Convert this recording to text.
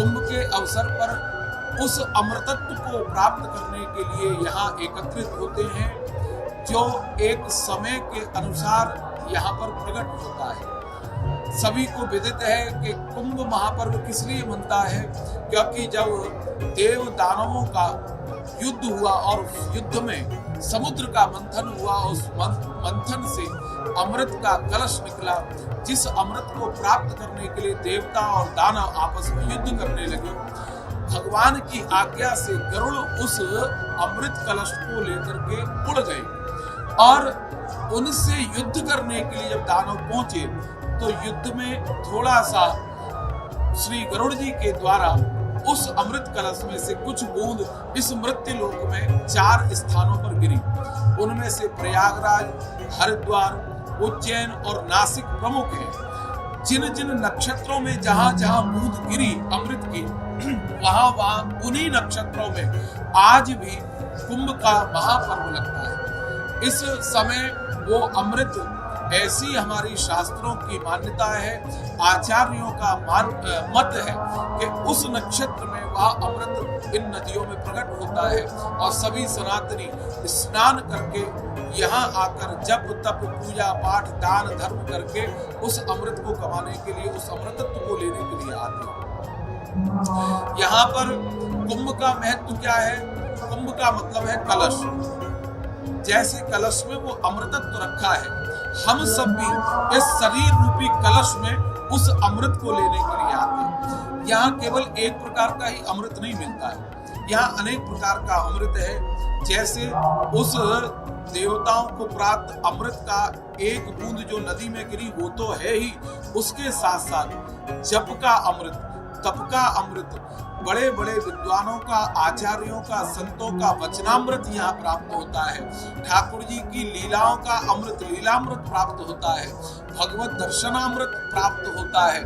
कुंभ के अवसर पर उस अमृतत्व को प्राप्त करने के लिए यहाँ एकत्रित होते हैं, जो एक समय के अनुसार यहाँ पर प्रकट होता है। सभी को विदित है कि कुंभ महापर्व किस लिए मनता है, क्योंकि जब देव दानवों का युद्ध हुआ और उस युद्ध में समुद्र का मंथन हुआ, उस मंथन से अमृत का कलश निकला, जिस अमृत को प्राप्त करने के लिए देवता और दानव आपस में युद्ध करने लगे। भगवान की आज्ञा से गरुड़ उस अमृत कलश को लेकर के उड़ गए और उनसे युद्ध करने के लिए जब दानव पहुंचे तो युद्ध में थोड़ा सा श्री गरुड़ जी के द्वारा उस अमृत कलश में से कुछ बूंद इस मृत्यु लोक में 4 स्थानों पर गिरी। उनमें से प्रयागराज, हरिद्वार, उज्जैन और नासिक प्रमुख हैं। जिन जिन नक्षत्रों में जहां जहां बूंद गिरी अमृत की, वहां उन्हीं नक्षत्रों में आज भी कुंभ का महापर्व लगता है। इस समय वो अमृत, ऐसी हमारी शास्त्रों की मान्यता है, आचार्यों का मत है कि उस नक्षत्र में वह अमृत इन नदियों में प्रकट होता है और सभी सनातनी स्नान करके यहाँ आकर जप तप पूजा पाठ दान धर्म करके उस अमृत को कमाने के लिए, उस अमृतत्व को लेने के लिए आते हैं। यहाँ पर कुंभ का महत्व क्या है? कुंभ का मतलब है कलश। जैसे कलश में वो अमृतत्व रखा है, हम सब भी इस शरीर रूपी कलश में उस अमृत को लेने के लिए आते हैं। यहाँ केवल एक प्रकार का ही अमृत नहीं मिलता है, यहाँ अनेक प्रकार का अमृत है। जैसे उस देवताओं को प्राप्त अमृत का एक बूंद जो नदी में गिरी वो तो है ही, उसके साथ साथ जप का अमृत, तप का अमृत, बड़े बड़े विद्वानों का, आचार्यों का, संतों का वचनामृत यहाँ प्राप्त होता है। ठाकुर जी की लीलाओं का अमृत, लीलामृत प्राप्त होता है। भगवत दर्शनामृत प्राप्त होता है।